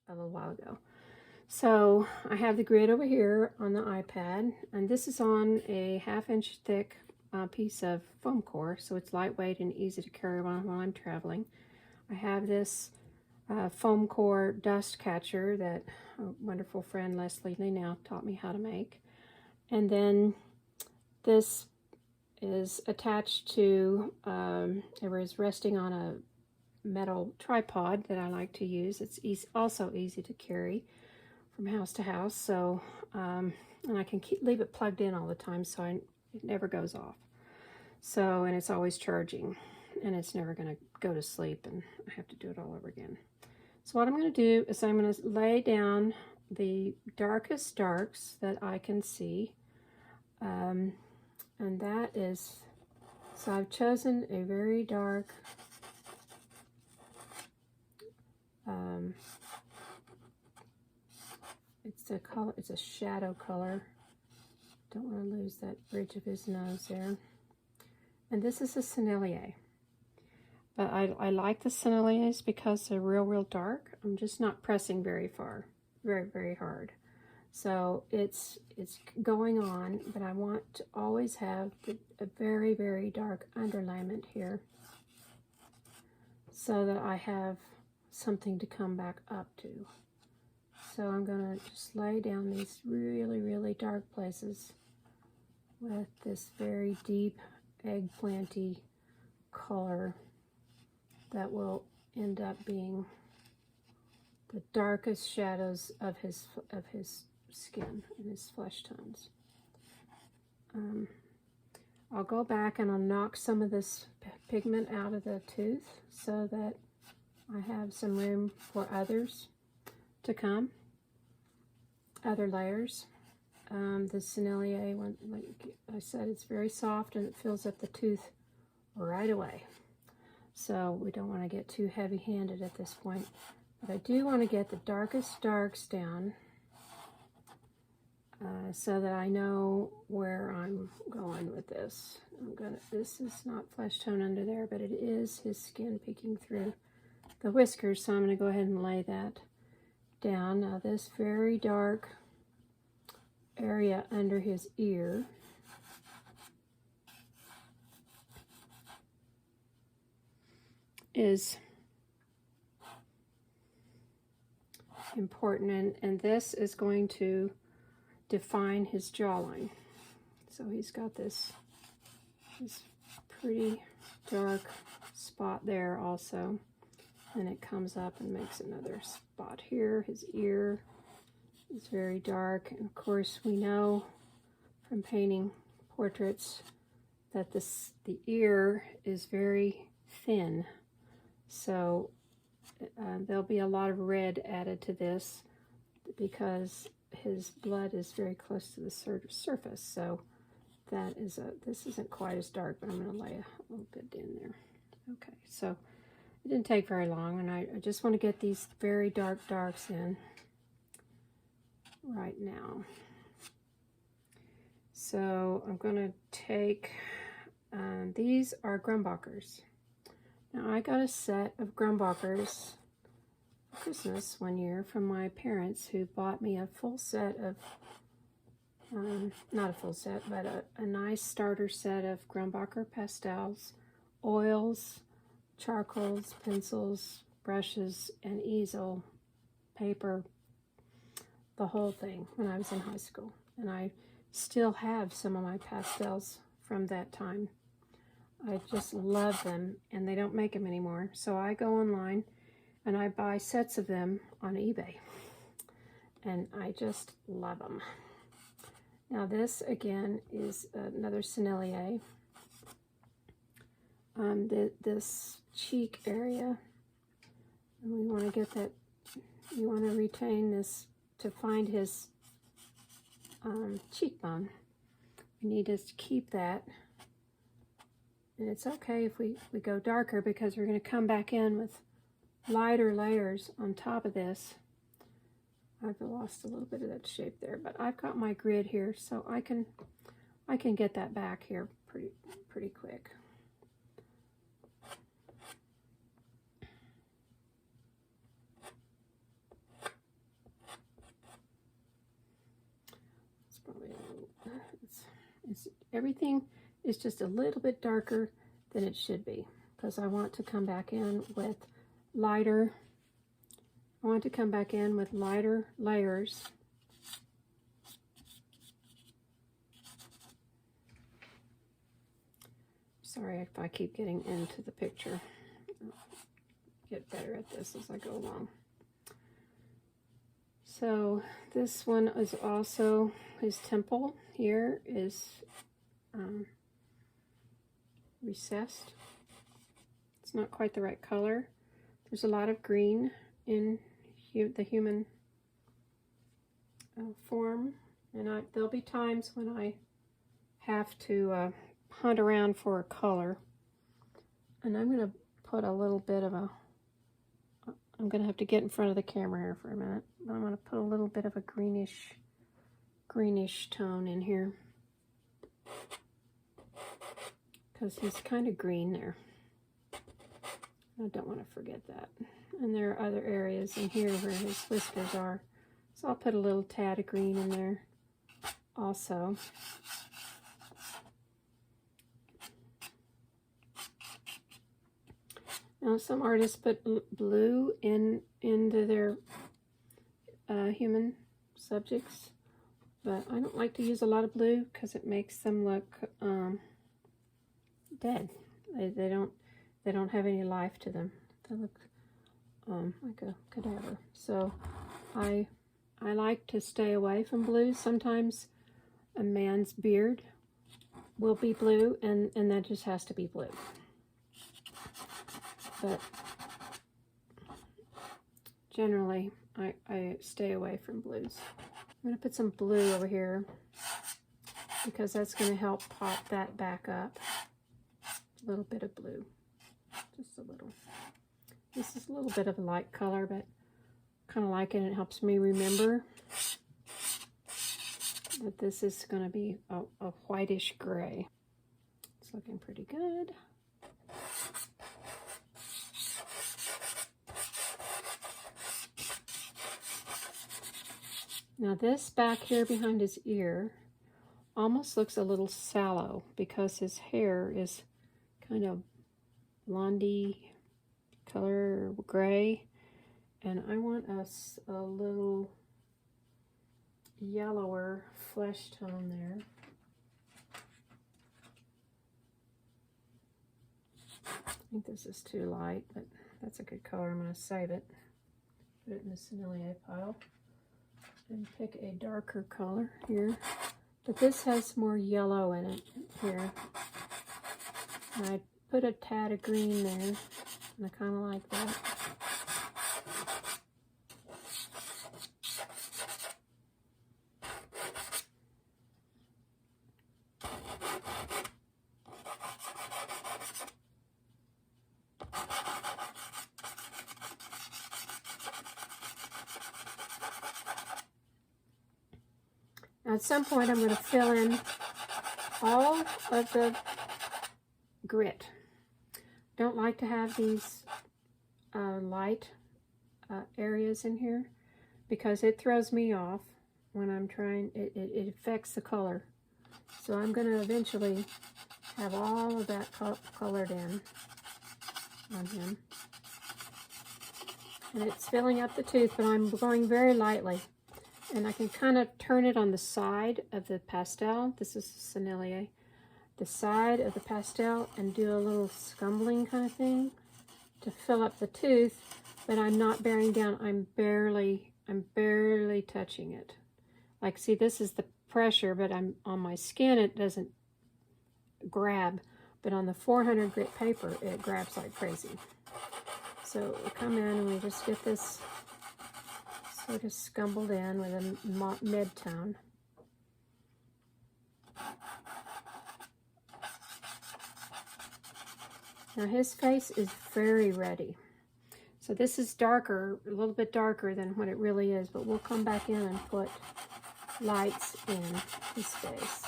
a little while ago. So I have the grid over here on the iPad, and this is on a 1/2 inch thick piece of foam core, so it's lightweight and easy to carry around while I'm traveling. I have this foam core dust catcher that a wonderful friend Leslie Lee now taught me how to make. And then this is attached to, it was resting on a metal tripod that I like to use. It's also easy to carry from house to house, so and I can leave it plugged in all the time, so it never goes off. So, and it's always charging, and it's never going to go to sleep, and I have to do it all over again. So what I'm going to do is I'm going to lay down the darkest darks that I can see, and that is, so I've chosen a very dark it's a color, it's a shadow color. Don't want to lose that bridge of his nose there. And this is a Sennelier. But I like the Senneliers because they're real dark. I'm just not pressing very hard. So it's going on, but I want to always have a very dark underlayment here so that I have something to come back up to. So I'm going to just lay down these really dark places with this very deep eggplanty color that will end up being the darkest shadows of his skin and his flesh tones. I'll go back and I'll knock some of this pigment out of the tooth so that I have some room for others to come, other layers. The Sennelier one, like I said, it's very soft and it fills up the tooth right away. So we don't want to get too heavy-handed at this point. But I do want to get the darkest darks down so that I know where I'm going with this. This is not flesh tone under there, but it is his skin peeking through the whiskers, so I'm going to go ahead and lay that down. Now this very dark area under his ear is important, and this is going to define his jawline. So he's got this pretty dark spot there also, and it comes up and makes another spot here. His ear is very dark, and of course we know from painting portraits that the ear is very thin, so there'll be a lot of red added to this because his blood is very close to the surface. So that is this isn't quite as dark, but I'm going to lay a little bit in there. Okay, so it didn't take very long, and I just want to get these very dark darks in right now. So I'm going to take, these are Grumbacher's. Now I got a set of Grumbacher's for Christmas one year from my parents, who bought me a full set of, not a full set, but a nice starter set of Grumbacher pastels, oils, charcoals, pencils, brushes, and easel, paper, the whole thing when I was in high school. And I still have some of my pastels from that time. I just love them, and they don't make them anymore. So I go online and I buy sets of them on eBay, and I just love them. Now this again is another Sennelier. This cheek area, and we want to get that, you want to retain this to find his cheekbone. We need to keep that. And it's okay if we go darker, because we're going to come back in with lighter layers on top of this. I've lost a little bit of that shape there, but I've got my grid here, so I can get that back here pretty quick. everything is just a little bit darker than it should be, because I want to come back in with lighter, layers. Sorry if I keep getting into the picture. I'll get better at this as I go along. So this one is also, his temple here is recessed. It's not quite the right color. There's a lot of green in the human form, and there'll be times when I have to hunt around for a color, and I'm going to put a little bit of I'm going to have to get in front of the camera here for a minute, but I'm going to put a little bit of a greenish tone in here, because he's kind of green there. I don't want to forget that. And there are other areas in here where his whiskers are, so I'll put a little tad of green in there also. Now, some artists put blue into their human subjects, but I don't like to use a lot of blue because it makes them look dead. They don't have any life to them. They look like a cadaver. So I like to stay away from blue. Sometimes a man's beard will be blue, and that just has to be blue. But generally, I stay away from blues. I'm going to put some blue over here because that's going to help pop that back up. A little bit of blue, just a little. This is a little bit of a light color, but kind of like it, and it helps me remember that this is going to be a whitish gray. It's looking pretty good. Now this back here behind his ear almost looks a little sallow because his hair is kind of blondie color, gray, and I want us a little yellower flesh tone there. I think this is too light, but that's a good color. I'm going to save it, put it in the Sennelier pile, and pick a darker color here. But this has more yellow in it here. And I put a tad of green there, and I kind of like that. At some point, I'm going to fill in all of the grit. Don't like to have these light areas in here because it throws me off when I'm trying. It affects the color. So I'm going to eventually have all of that colored in on him. And it's filling up the tooth, but I'm going very lightly. And I can kind of turn it on the side of the pastel. This is Sennelier. The side of the pastel, and do a little scumbling kind of thing to fill up the tooth, but I'm not bearing down. I'm barely touching it. Like, see, this is the pressure, but I'm on my skin, it doesn't grab, but on the 400 grit paper, it grabs like crazy. So we come in and we just get this sort of scumbled in with a mid-tone. Now his face is very ready. So this is darker, a little bit darker than what it really is, but we'll come back in and put lights in his face.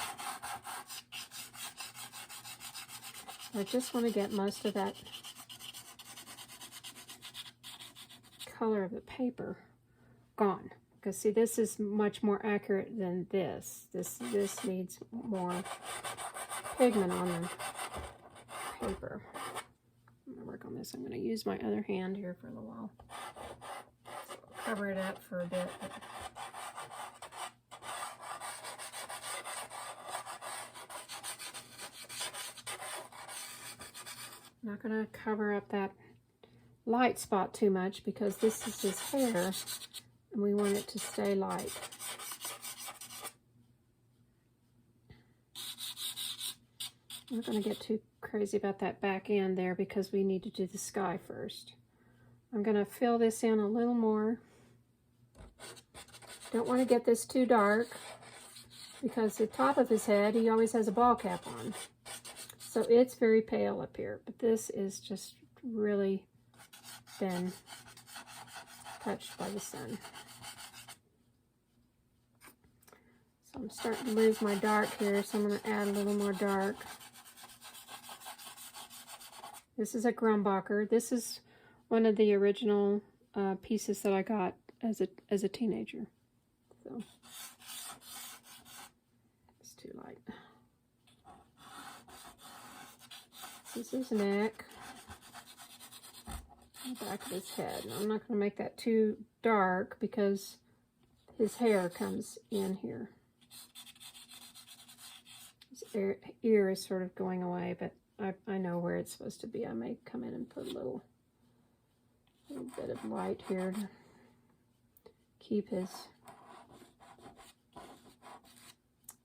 I just want to get most of that color of the paper gone. Because see, this is much more accurate than this. This needs more pigment on the paper. I'm going to work on this. I'm going to use my other hand here for a little while. Cover it up for a bit. I'm not going to cover up that light spot too much because this is his hair and we want it to stay light. I'm not going to get too crazy about that back end there because we need to do the sky first. I'm going to fill this in a little more. Don't want to get this too dark because the top of his head, he always has a ball cap on. So it's very pale up here, but this is just really been touched by the sun. So I'm starting to lose my dark here, so I'm going to add a little more dark. This is a Grumbacher. This is one of the original pieces that I got as a teenager. So it's too light. This is his neck, the back of his head. Now, I'm not going to make that too dark because his hair comes in here. His ear is sort of going away, but I know where it's supposed to be. I may come in and put a little bit of light here to keep his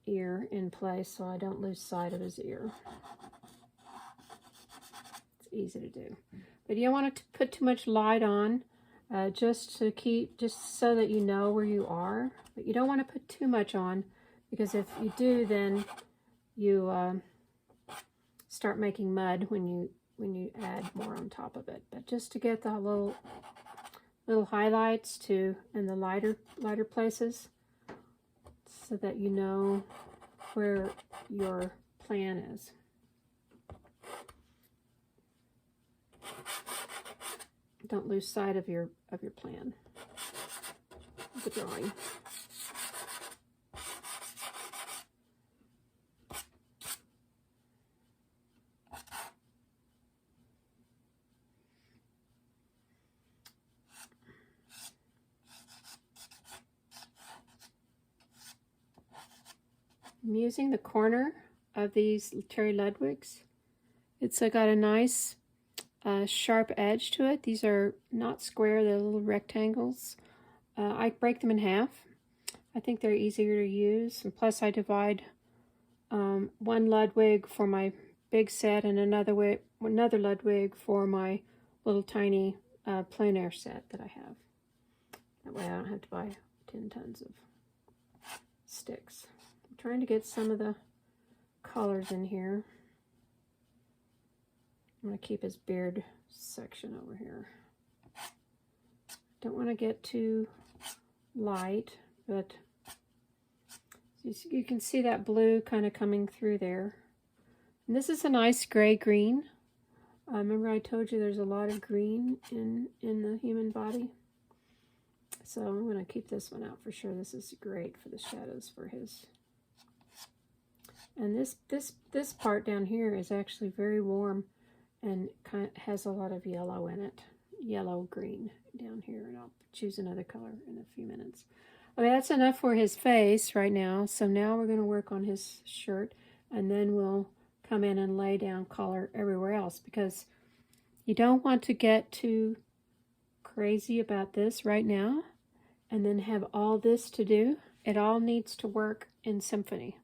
ear in place so I don't lose sight of his ear. It's easy to do. But you don't want to put too much light on, just so that you know where you are. But you don't want to put too much on because if you do, then you start making mud when you add more on top of it. But just to get the little highlights too and the lighter places so that you know where your plan is. Don't lose sight of your plan, the drawing. I'm using the corner of these Terry Ludwigs. It's got a nice sharp edge to it. These are not square, they're little rectangles. I break them in half. I think they're easier to use. And plus I divide one Ludwig for my big set and another Ludwig for my little tiny plein air set that I have. That way I don't have to buy 10 tons of sticks. I'm trying to get some of the colors in here. I'm going to keep his beard section over here. Don't want to get too light, but you can see that blue kind of coming through there. And this is a nice gray-green. Remember I told you there's a lot of green in the human body? So I'm going to keep this one out for sure. This is great for the shadows for his. And this part down here is actually very warm and kind of has a lot of yellow in it. Yellow-green down here. And I'll choose another color in a few minutes. Okay, that's enough for his face right now. So now we're going to work on his shirt. And then we'll come in and lay down color everywhere else. Because you don't want to get too crazy about this right now. And then have all this to do. It all needs to work in symphony.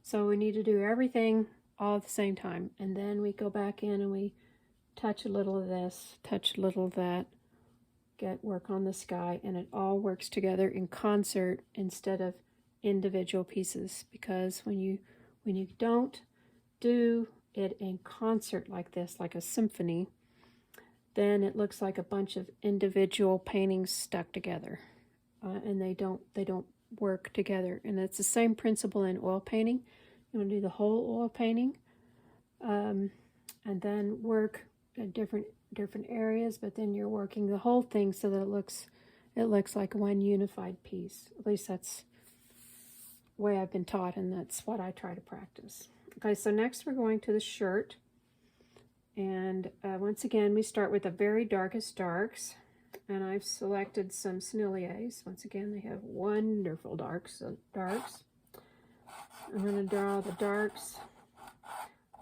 So we need to do everything all at the same time. And then we go back in and we touch a little of this, touch a little of that, work on the sky, and it all works together in concert instead of individual pieces. Because when you don't do it in concert like this, like a symphony, then it looks like a bunch of individual paintings stuck together. And they don't work together. And it's the same principle in oil painting. You want to do the whole oil painting, and then work at different areas, but then you're working the whole thing so that it looks like one unified piece. At least that's the way I've been taught, and that's what I try to practice. Okay, so next we're going to the shirt. And once again, we start with the very darkest darks. And I've selected some Senneliers. Once again, they have wonderful darks. I'm going to draw the darks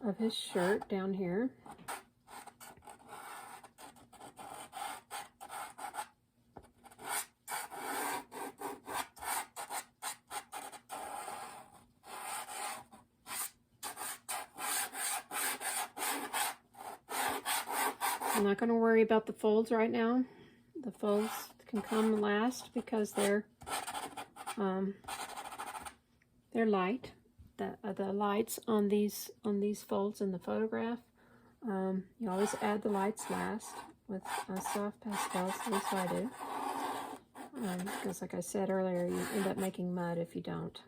of his shirt down here. I'm not going to worry about the folds right now. The folds can come last because they're light. The lights on these folds in the photograph. You always add the lights last with soft pastels. At least I do. Because, like I said earlier, you end up making mud if you don't.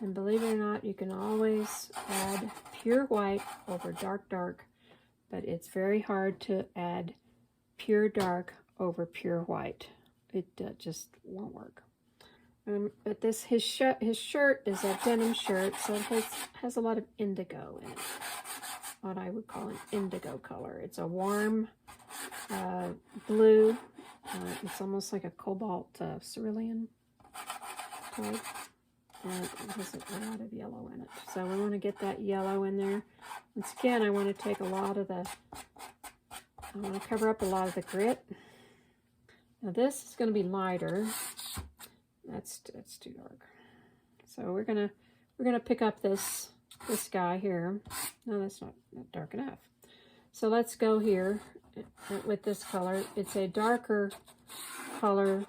And believe it or not, you can always add pure white over dark dark, but it's very hard to add pure dark over pure white. It just won't work. But his shirt is a denim shirt, so it has a lot of indigo in it. What I would call an indigo color. It's a warm blue. It's almost like a cobalt cerulean type. And it has a lot of yellow in it. So we want to get that yellow in there. Once again, I want to take I want to cover up a lot of the grit. Now this is going to be lighter. That's too dark. So we're gonna pick up this guy here. No, that's not dark enough. So let's go here with this color. It's a darker color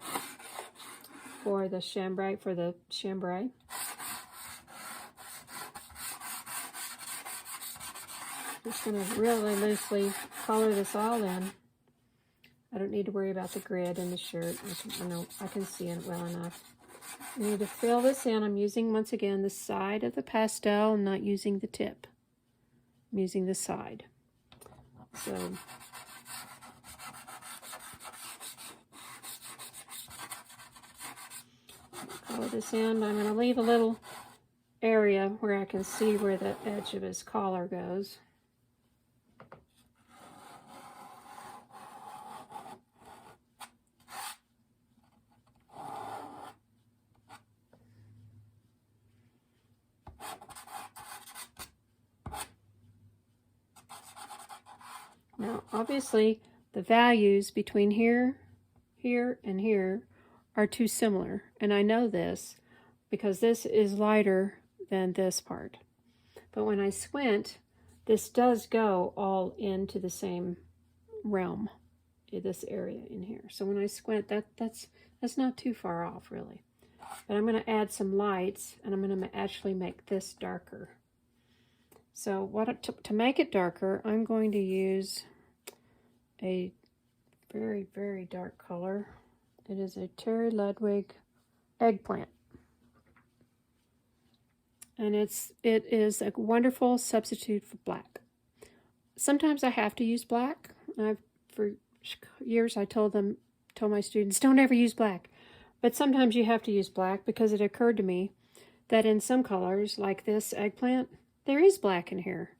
for the chambray, Just going to really loosely color this all in. I don't need to worry about the grid in the shirt. I can see it well enough. I need to fill this in. I'm using, once again, the side of the pastel. I'm not using the tip. I'm using the side. So color this in. I'm going to leave a little area where I can see where the edge of his collar goes. Now, obviously, the values between here, and here are too similar. And I know this because this is lighter than this part. But when I squint, this does go all into the same realm, in this area in here. So when I squint, that's not too far off, really. But I'm going to add some lights, and I'm going to actually make this darker. So to make it darker, I'm going to use a very, very dark color. It is a Terry Ludwig eggplant. And it is a wonderful substitute for black. Sometimes I have to use black. For years I told my students, don't ever use black. But sometimes you have to use black because it occurred to me that in some colors, like this eggplant, there is black in here.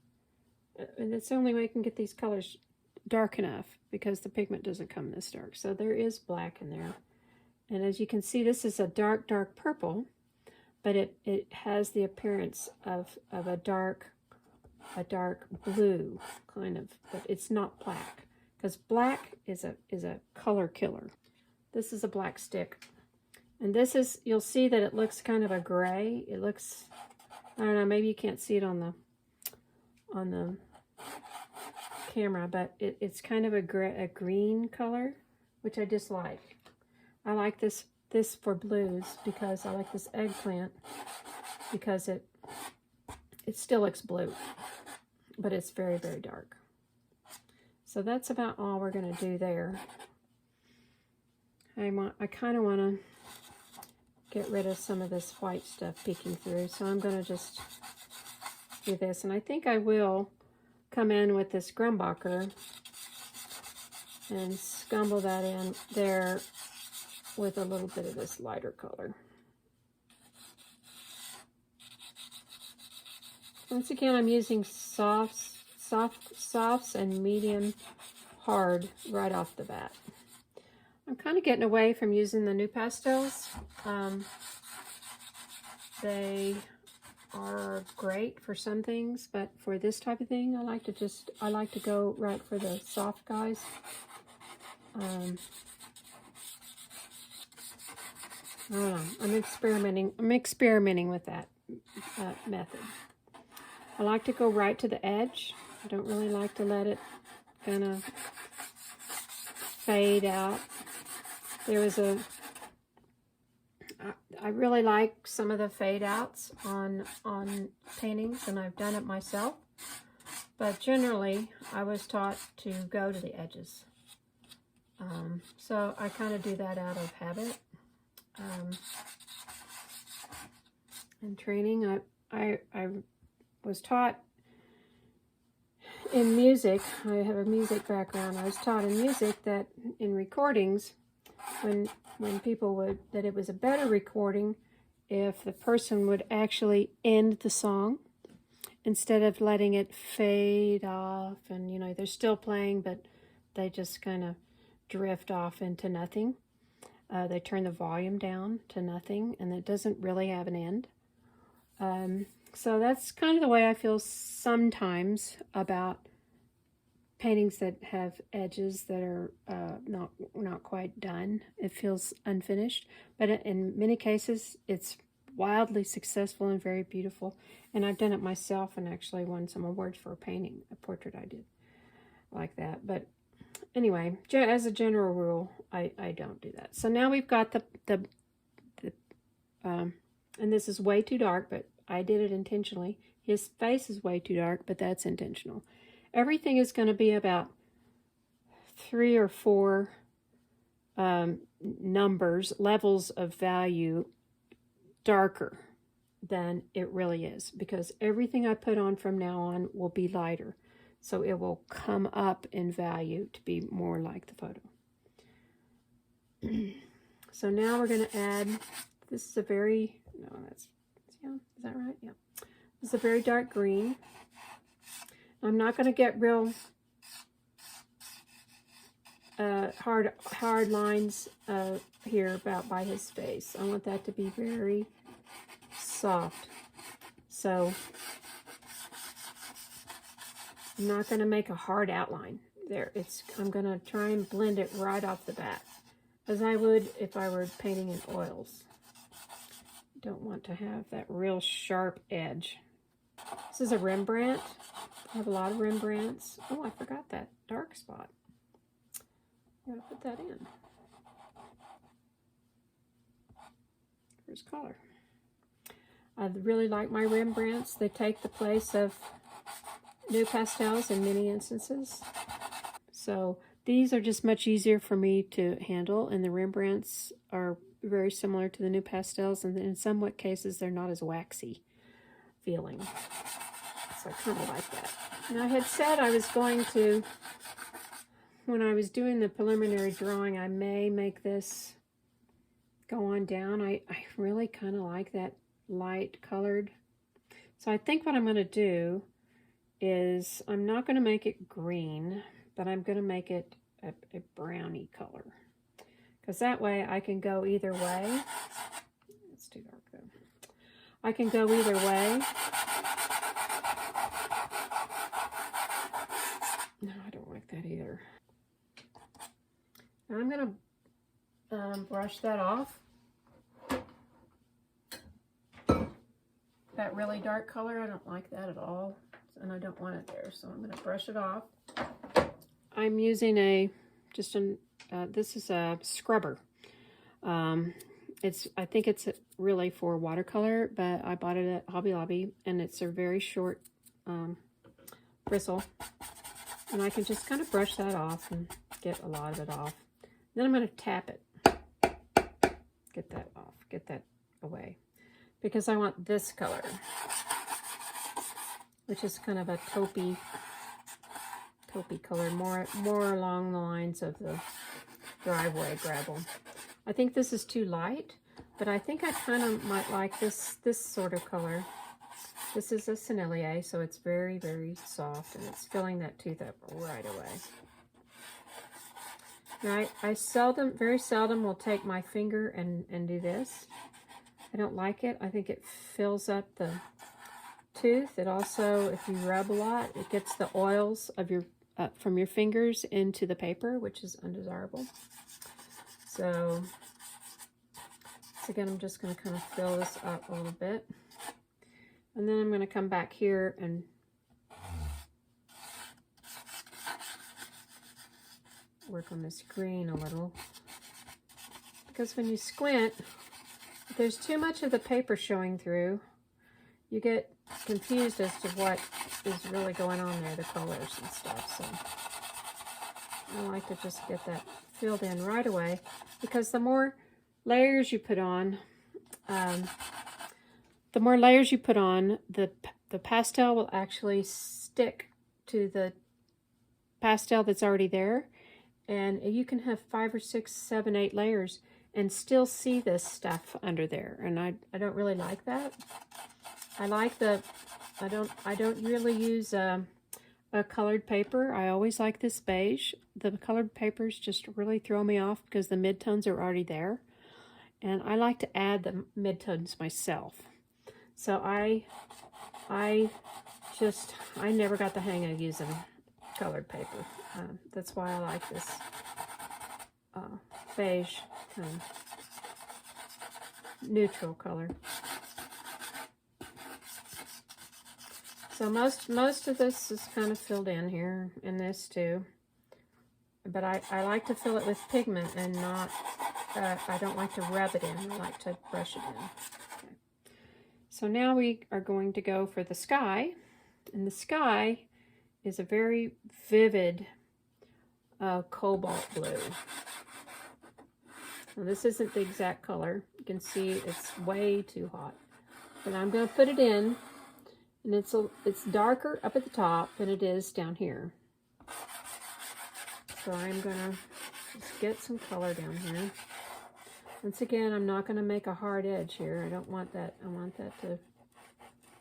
And it's the only way I can get these colors dark enough because the pigment doesn't come this dark. So there is black in there. And as you can see, this is a dark, dark purple, but it has the appearance of a dark blue kind of, but it's not black because black is a color killer. This is a black stick. And this is, you'll see that it looks kind of a gray. It looks, I don't know, maybe you can't see it on the camera, but it's kind of a green color, which I dislike. I like this for blues because I like this eggplant because it still looks blue, but it's very, very dark. So that's about all we're going to do there. I kind of want to get rid of some of this white stuff peeking through, so I'm going to just do this. And I think I will come in with this Grumbacher and scumble that in there with a little bit of this lighter color. Once again, I'm using softs and medium hard right off the bat. I'm kind of getting away from using the new pastels. They are great for some things, but for this type of thing, I like to go right for the soft guys. I don't know. I'm experimenting with that method. I like to go right to the edge. I don't really like to let it kind of fade out. I really like some of the fade outs on paintings, and I've done it myself. But generally, I was taught to go to the edges. So I kind of do that out of habit. In training, I was taught in music. I have a music background. I was taught in music that in recordings, when people that it was a better recording if the person would actually end the song instead of letting it fade off, and they're still playing, but they just kind of drift off into nothing. They turn the volume down to nothing, and it doesn't really have an end. So that's kind of the way I feel sometimes about paintings that have edges that are not quite done. It feels unfinished, but in many cases, it's wildly successful and very beautiful. And I've done it myself and actually won some awards for a painting, a portrait I did like that. But anyway, as a general rule, I don't do that. So now we've got and this is way too dark, but I did it intentionally. His face is way too dark, but that's intentional. Everything is going to be about 3 or 4 levels of value darker than it really is, because everything I put on from now on will be lighter. So it will come up in value to be more like the photo. So now we're going to add, this is a very, is that right? Yeah. This is a very dark green. I'm not going to get real hard lines here by his face. I want that to be very soft. So I'm not going to make a hard outline there. I'm going to try and blend it right off the bat, as I would if I were painting in oils. Don't want to have that real sharp edge. This is a Rembrandt. I have a lot of Rembrandts. Oh, I forgot that dark spot. I'm going to put that in. Here's color. I really like my Rembrandts. They take the place of new pastels in many instances. So these are just much easier for me to handle, and the Rembrandts are very similar to the new pastels, and in some cases they're not as waxy feeling. So I kind of like that. And I had said I was going to, when I was doing the preliminary drawing, I may make this go on down. I really kind of like that light colored. So I think what I'm going to do is I'm not going to make it green, but I'm going to make it a browny color. Because that way I can go either way. It's too dark though. I can go either way. No, I don't like that either. Now I'm going to brush that off. That really dark color, I don't like that at all. And I don't want it there, so I'm going to brush it off. I'm using this is a scrubber. I think it's really for watercolor, but I bought it at Hobby Lobby, and it's a very short bristle. And I can just kind of brush that off and get a lot of it off. Then I'm going to tap it. Get that off. Get that away. Because I want this color, which is kind of a taupey color, more along the lines of the driveway gravel. I think this is too light, but I think I kind of might like this sort of color. This is a Sennelier, so it's very, very soft, and it's filling that tooth up right away. Now, I seldom, very seldom will take my finger and do this. I don't like it. I think it fills up the tooth. It also, if you rub a lot, it gets the oils of your from your fingers into the paper, which is undesirable. So again, I'm just going to kind of fill this up a little bit. And then I'm going to come back here and work on this green a little. Because when you squint, if there's too much of the paper showing through, you get confused as to what is really going on there, the colors and stuff. So I like to just get that filled in right away, because the more layers you put on, the pastel will actually stick to the pastel that's already there. And you can have 5 or 6, 7, 8 layers and still see this stuff under there. And I don't really like that. I like I don't really use a colored paper. I always like this beige. The colored papers just really throw me off because the midtones are already there. And I like to add the midtones myself. So I never got the hang of using colored paper. That's why I like this beige kind of neutral color. So most of this is kind of filled in here, and this too. But I like to fill it with pigment and not, I don't like to rub it in. I like to brush it in. Okay. So now we are going to go for the sky. And the sky is a very vivid cobalt blue. Now, this isn't the exact color. You can see it's way too hot. But I'm going to put it in, and it's darker up at the top than it is down here. So I'm going to just get some color down here. Once again, I'm not going to make a hard edge here. I don't want that. I want that to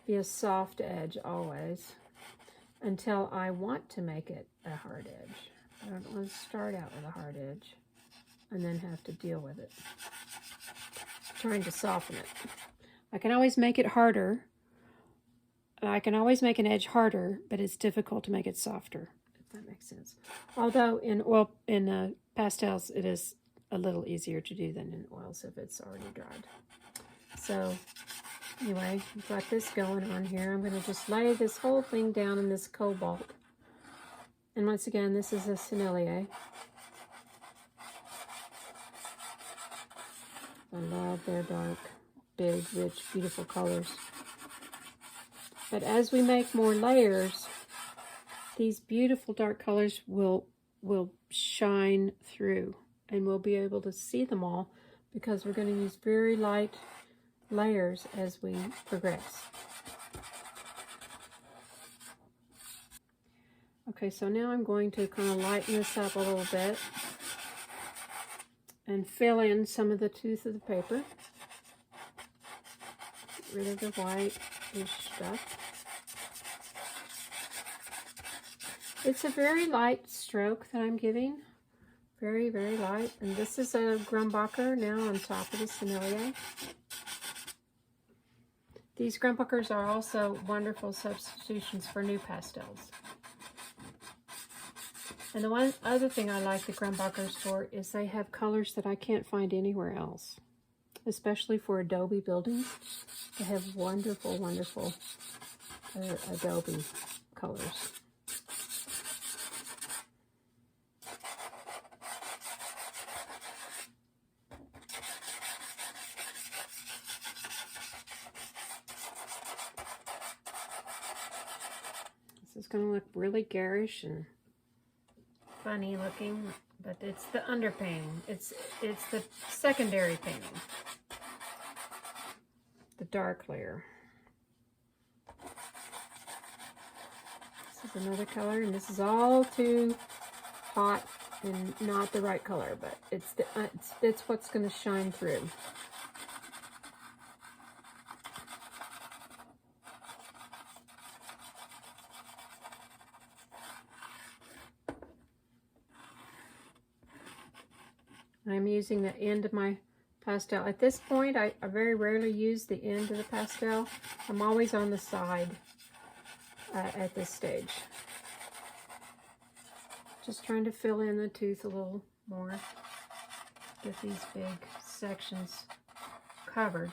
be a soft edge always, until I want to make it a hard edge. I don't want to start out with a hard edge and then have to deal with it. Trying to soften it. I can always make it harder. I can always make an edge harder, but it's difficult to make it softer, if that makes sense. Although in pastels, it is a little easier to do than in oils if it's already dried. So anyway, I've got this going on here. I'm going to just lay this whole thing down in this cobalt. And once again, this is a Sennelier. I love their dark, big, rich, beautiful colors. But as we make more layers, these beautiful dark colors will shine through, and we'll be able to see them all because we're going to use very light layers as we progress. Okay, so now I'm going to kind of lighten this up a little bit and fill in some of the tooth of the paper. Get rid of the white-ish stuff. It's a very light stroke that I'm giving. Very, very light. And this is a Grumbacher now on top of the Sennelier. These Grumbuchers are also wonderful substitutions for new pastels. And the one other thing I like the Grumbuchers for is they have colors that I can't find anywhere else. Especially for adobe buildings. They have wonderful, wonderful adobe colors. This is going to look really garish and funny looking, but it's the underpainting. It's the secondary painting. The dark layer. This is another color, and this is all too hot and not the right color, but it's what's going to shine through. I'm using the end of my pastel. At this point, I very rarely use the end of the pastel. I'm always on the side at this stage. Just trying to fill in the tooth a little more. Get these big sections covered.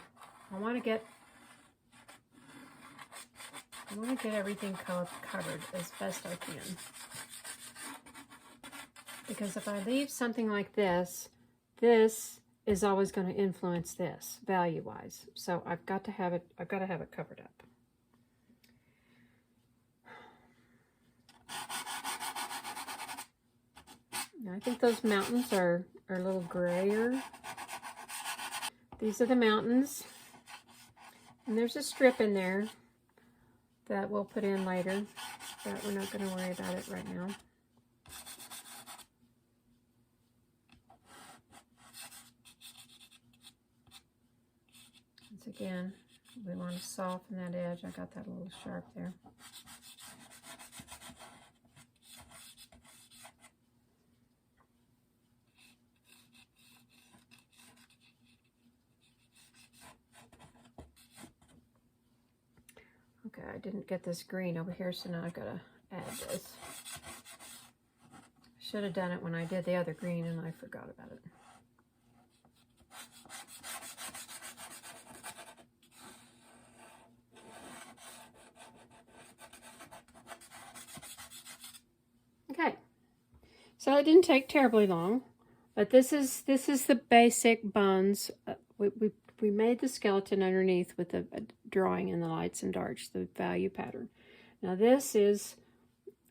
I want to get everything covered as best I can. Because if I leave something like this, this is always going to influence this value-wise. So I've got to have it covered up. Now, I think those mountains are a little grayer. These are the mountains. And there's a strip in there that we'll put in later, but we're not going to worry about it right now. Once again, we want to soften that edge. I got that a little sharp there. Okay, I didn't get this green over here, so now I've got to add this. Should have done it when I did the other green and I forgot about it. Okay, so it didn't take terribly long, but this is the basic bones. We made the skeleton underneath with a drawing in the lights and darks, the value pattern. Now this is,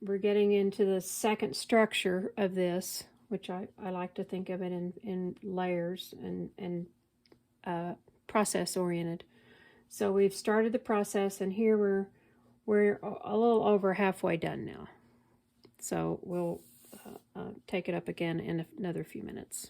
we're getting into the second structure of this, which I like to think of it in layers and process oriented. So we've started the process, and here we're a little over halfway done now. So we'll take it up again in another few minutes.